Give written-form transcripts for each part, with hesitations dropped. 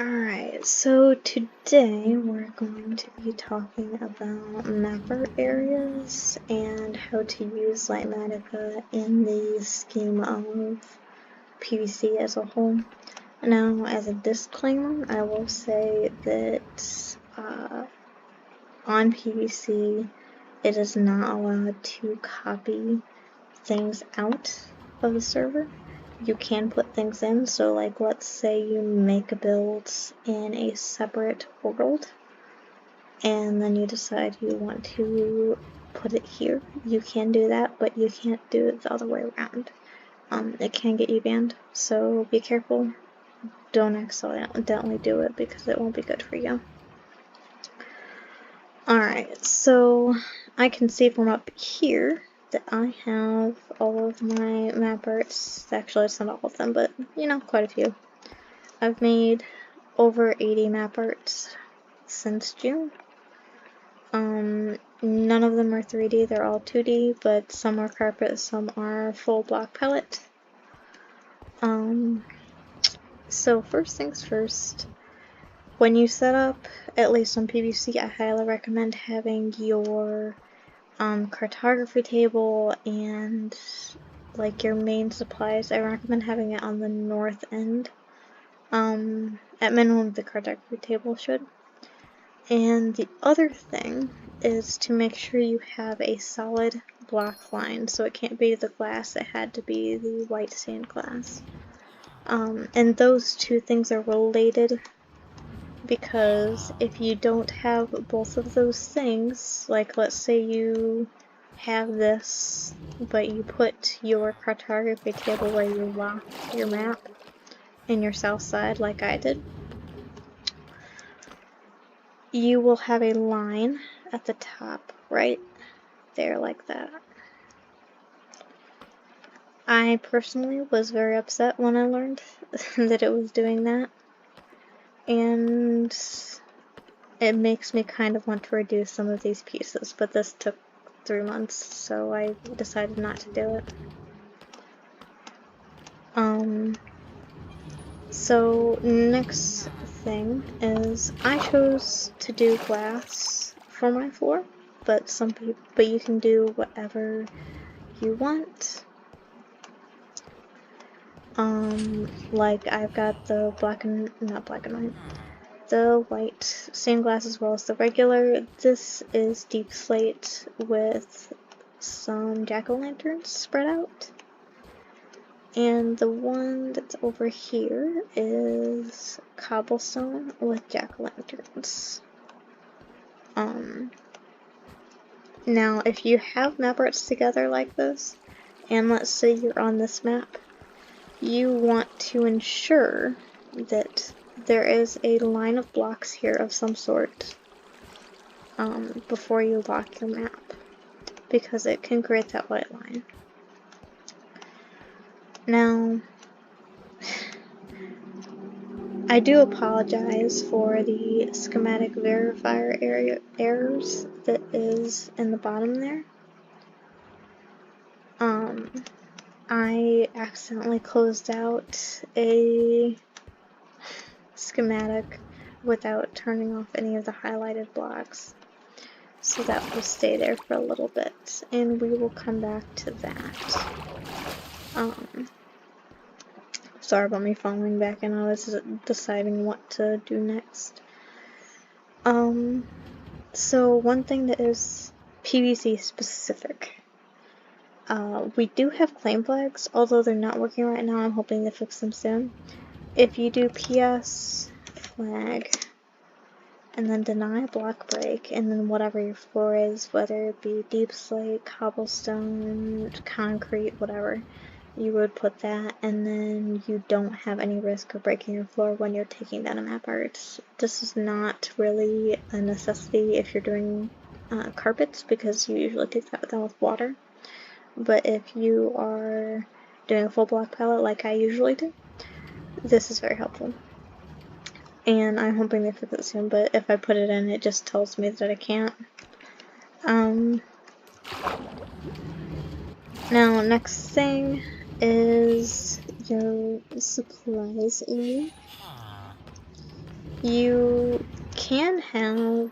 Alright, so today we're going to be talking about mapper areas and how to use Litematica in the scheme of PVC as a whole. Now, as a disclaimer, I will say that on PVC, it is not allowed to copy things out of the server. You can put things in, so like let's say you make a build in a separate world and then you decide you want to put it here. You can do that, but you can't do it the other way around. It can get you banned, so be careful. Don't accidentally do it because it won't be good for you. Alright, so I can see from up here that I have all of my map arts. Actually, it's not all of them, but you know, quite a few. I've made over 80 map arts since June. None of them are 3D, they're all 2D, but some are carpet, some are full block palette. So first things first, when you set up, at least on PVC, I highly recommend having your cartography table and like your main supplies. I recommend having it on the north end. At minimum, the cartography table should. And the other thing is to make sure you have a solid block line, so it can't be the glass, it had to be the white stained glass. And those two things are related, because if you don't have both of those things, like let's say you have this, but you put your cartography table where you lock your map in your south side, like I did, you will have a line at the top right there like that. I personally was very upset when I learned that it was doing that, and it makes me kind of want to reduce some of these pieces, but this took 3 months, so I decided not to do it. So next thing is I chose to do glass for my floor, but you can do whatever you want. Like I've got the the white stained glass as well as the regular. This is deep slate with some jack-o'-lanterns spread out. And the one that's over here is cobblestone with jack-o'-lanterns. Now if you have map arts together like this, and let's say you're on this map, you want to ensure that there is a line of blocks here of some sort before you lock your map, because it can create that white line. Now, I do apologize for the schematic verifier errors that is in the bottom there. I accidentally closed out a schematic without turning off any of the highlighted blocks, so that will stay there for a little bit, and we will come back to that. Sorry about me falling back, and I was deciding what to do next. So one thing that is PVC specific. We do have claim flags, although they're not working right now. I'm hoping to fix them soon. If you do PS flag and then deny block break, and then whatever your floor is, whether it be deep slate, cobblestone, concrete, whatever, you would put that, and then you don't have any risk of breaking your floor when you're taking down a map art. This is not really a necessity if you're doing carpets, because you usually take that down with water. But if you are doing a full block palette like I usually do, this is very helpful. And I'm hoping they fix it soon, but if I put it in, it just tells me that I can't. Now, next thing is your supplies area. You can have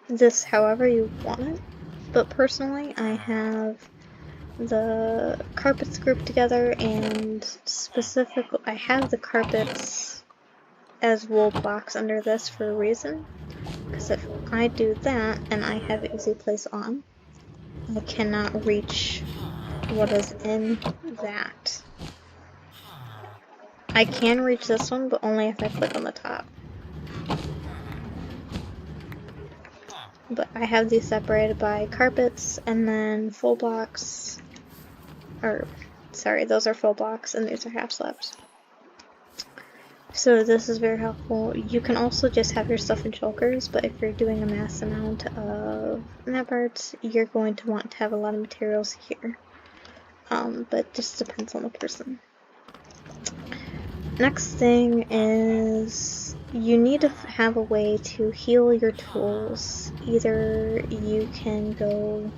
this however you want it, but personally I have the carpets grouped together, and specifically I have the carpets as wool blocks under this for a reason, because if I do that and I have easy place on, I cannot reach what is in that. I can reach this one, but only if I click on the top. But I have these separated by carpets and then full blocks, or sorry, those are full blocks and these are half slabs. So this is very helpful. You can also just have your stuff in chokers, but if you're doing a mass amount of map arts, you're going to want to have a lot of materials here. But it just depends on the person. Next thing is you need to have a way to heal your tools. Either you can go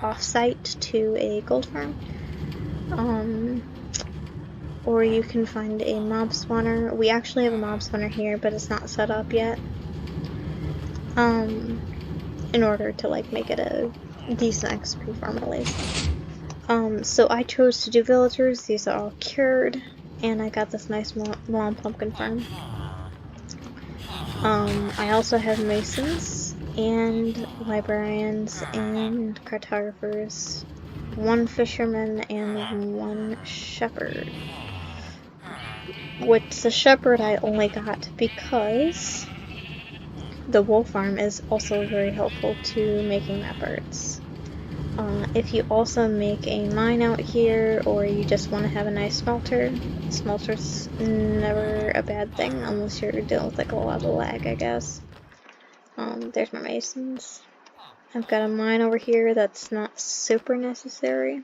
off-site to a gold farm, or you can find a mob spawner. We actually have a mob spawner here, but it's not set up yet. In order to like make it a decent XP farm at least. So I chose to do villagers. These are all cured, and I got this nice long pumpkin farm. I also have masons and librarians and cartographers, one fisherman and one shepherd. Which the shepherd I only got because the wool farm is also very helpful to making map arts. If you also make a mine out here, or you just want to have a nice smelter, smelter's never a bad thing unless you're dealing with like a lot of lag, I guess. There's my masons. I've got a mine over here that's not super necessary.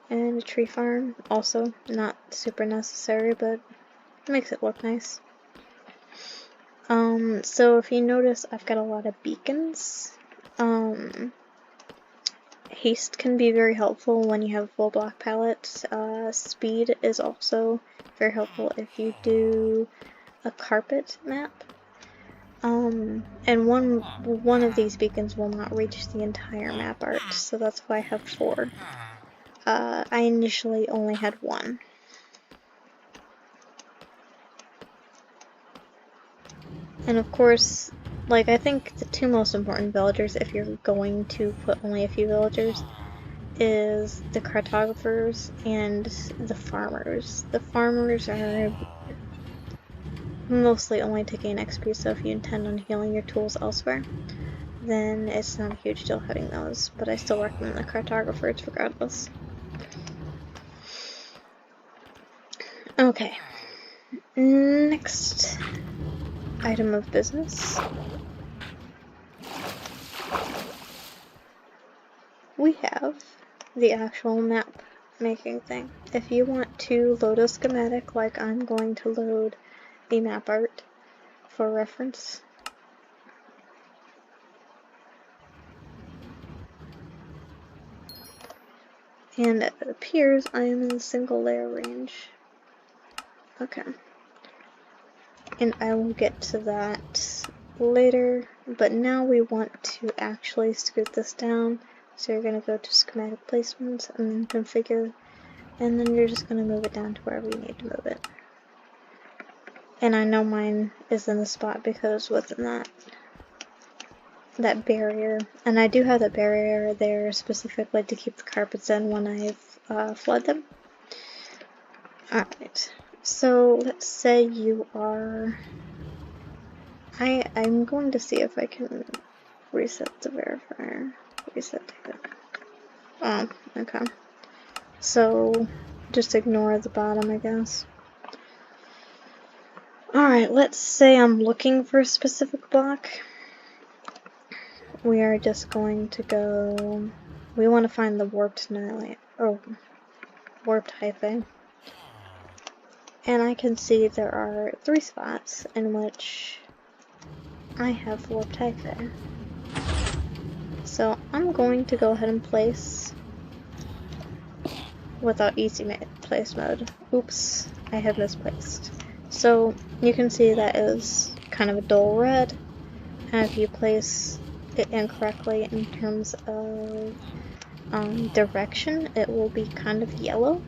And a tree farm, also not super necessary, but makes it look nice. So if you notice, I've got a lot of beacons. Haste can be very helpful when you have full block palettes. Speed is also very helpful if you do a carpet map. And one of these beacons will not reach the entire map art, so that's why I have 4. I initially only had 1. And of course, like, I think the 2 most important villagers, if you're going to put only a few villagers, is the cartographers and the farmers. The farmers are mostly only taking XP, so if you intend on healing your tools elsewhere, then it's not a huge deal having those, but I still recommend the cartographers regardless. Okay, next item of business. We have the actual map making thing. If you want to load a schematic like I'm going to load the map art for reference, and it appears I am in the single layer range. Okay. And I will get to that later, but now we want to actually scoot this down. So you're going to go to schematic placements and then configure, and then you're just going to move it down to wherever you need to move it. And I know mine is in the spot because within that barrier, and I do have that barrier there specifically to keep the carpets in when I've flood them. Alright, so let's say you are... I'm going to see if I can reset the verifier. Reset it. Oh, okay. So, just ignore the bottom, I guess. Alright, let's say I'm looking for a specific block. We are just going to go... We want to find the warped Nile, or warped hyphae. And I can see there are 3 spots in which I have warped hyphae. So I'm going to go ahead and place without easy place mode. Oops, I have misplaced. So you can see that is kind of a dull red, and if you place it incorrectly in terms of direction, it will be kind of yellow.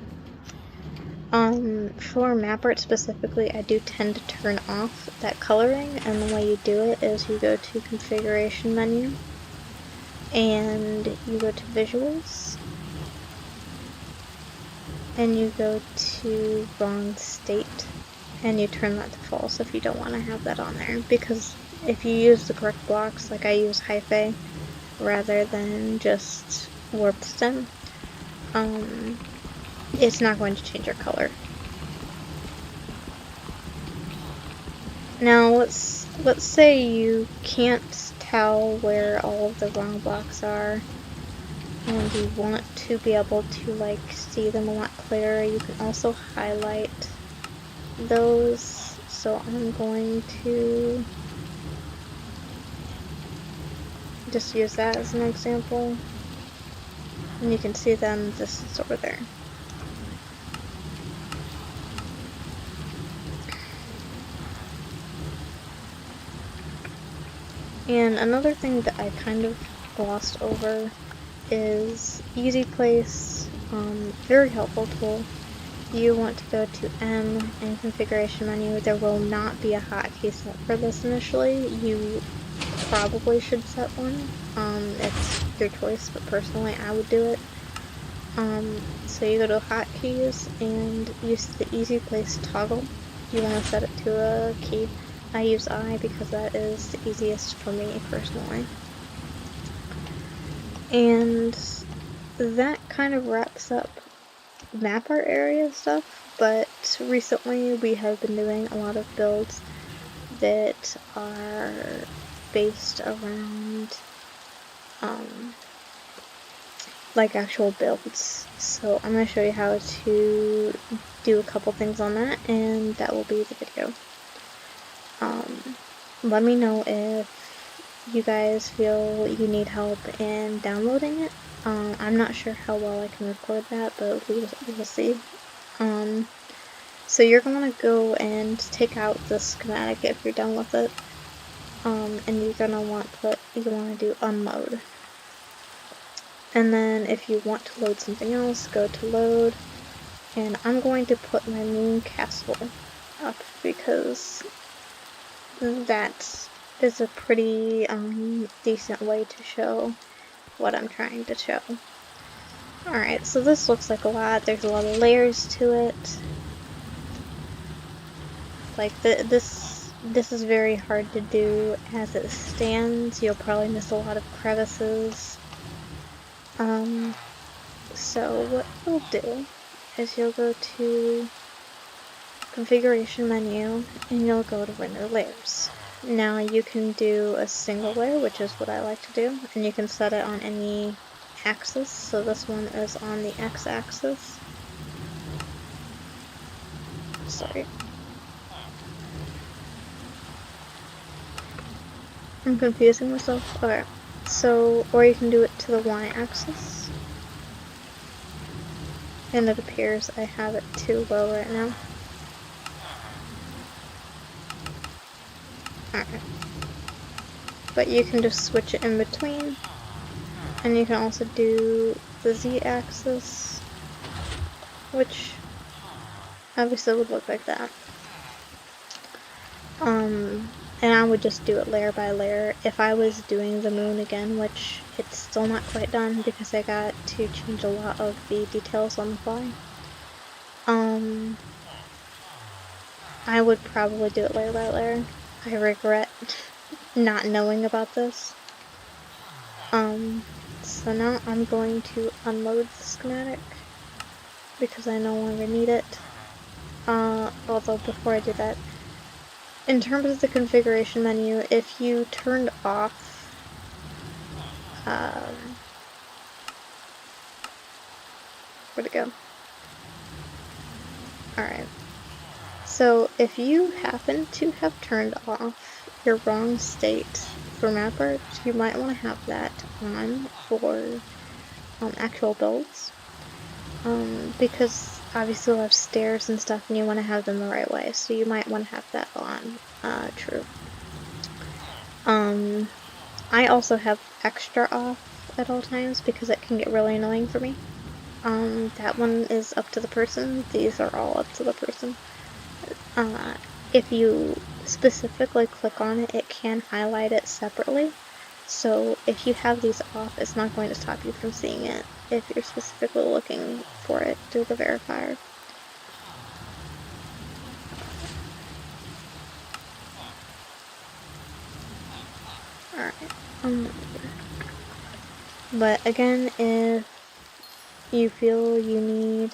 For map art specifically, I do tend to turn off that coloring, and the way you do it is you go to configuration menu, and you go to visuals, and you go to wrong state, and you turn that to false if you don't want to have that on there, because if you use the correct blocks, like I use hyphae rather than just warp stem, it's not going to change your color. Now let's say you can't tell where all of the wrong blocks are, and you want to be able to like see them a lot clearer. You can also highlight those. So I'm going to just use that as an example, and you can see them just over there. And another thing that I kind of glossed over is easy place, very helpful tool. You want to go to M in configuration menu. There will not be a hotkey set for this initially. You probably should set one. It's your choice, but personally I would do it. So you go to hotkeys and use the easy place toggle. You want to set it to a key. I use I because that is the easiest for me personally. And that kind of wraps up map art area stuff, but recently we have been doing a lot of builds that are based around like actual builds. So I'm going to show you how to do a couple things on that, and that will be the video. Let me know if you guys feel you need help in downloading it. I'm not sure how well I can record that, but we will see. So you're going to go and take out the schematic if you're done with it, and you're going to want to do unload. And then if you want to load something else, go to load, and I'm going to put my moon castle up because that is a pretty decent way to show what I'm trying to show. Alright, so this looks like a lot. There's a lot of layers to it. Like this is very hard to do as it stands. You'll probably miss a lot of crevices. So what you'll do is you'll go to configuration menu and you'll go to render layers. Now you can do a single layer, which is what I like to do, and you can set it on any axis. So this one is on the x-axis. Sorry. I'm confusing myself. Okay. So, or you can do it to the y-axis. And it appears I have it too low right now. Alright. But you can just switch it in between. And you can also do the z-axis, which obviously would look like that. And I would just do it layer by layer. If I was doing the moon again, which it's still not quite done because I got to change a lot of the details on the fly, I would probably do it layer by layer. I regret not knowing about this. So now I'm going to unload the schematic because I no longer need it. Although before I do that, in terms of the configuration menu, if you turned off where'd it go? Alright. So if you happen to have turned off your wrong state for map art, you might want to have that on for actual builds. Because obviously you'll have stairs and stuff, and you want to have them the right way, so you might want to have that on true. I also have extra off at all times because it can get really annoying for me. That one is up to the person. These are all up to the person. If you specifically click on it, it can highlight it separately. So if you have these off, it's not going to stop you from seeing it if you're specifically looking for it through the verifier. Alright. But again, if you feel you need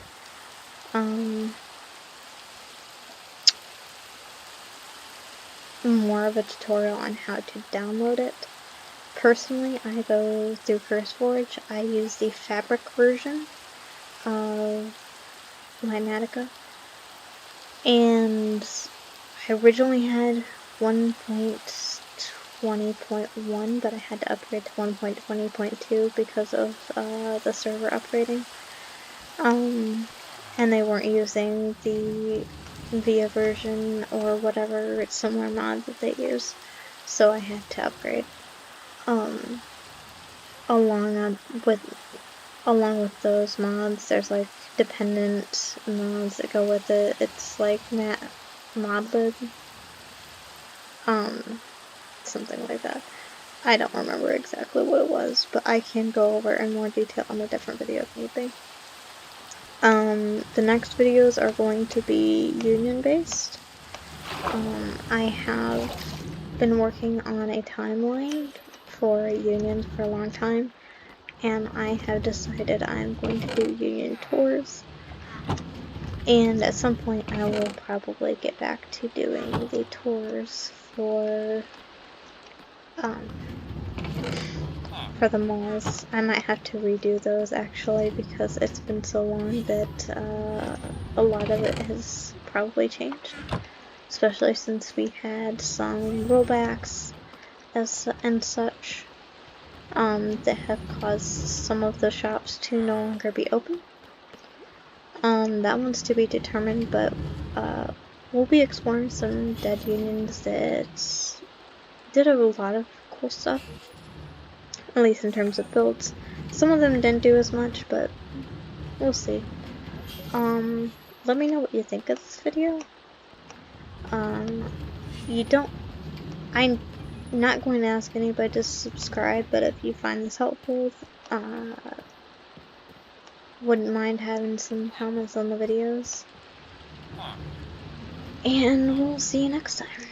more of a tutorial on how to download it, personally I go through CurseForge. I use the fabric version of Litematica, and I originally had 1.20.1, but I had to upgrade to 1.20.2 because of the server upgrading. And they weren't using the VIA version or whatever similar mod that they use, so I had to upgrade. Along with those mods, there's like dependent mods that go with it. It's like modlib, something like that. I don't remember exactly what it was, but I can go over in more detail on a different video if need be. The next videos are going to be union based. I have been working on a timeline for unions for a long time, and I have decided I'm going to do union tours, and at some point I will probably get back to doing the tours for the malls. I might have to redo those actually because it's been so long that a lot of it has probably changed, especially since we had some rollbacks and such that have caused some of the shops to no longer be open. That one's to be determined, but we'll be exploring some dead unions that did a lot of cool stuff, at least in terms of builds. Some of them didn't do as much, but we'll see. Let me know what you think of this video. I'm not going to ask anybody to subscribe, but if you find this helpful, wouldn't mind having some comments on the videos. And we'll see you next time.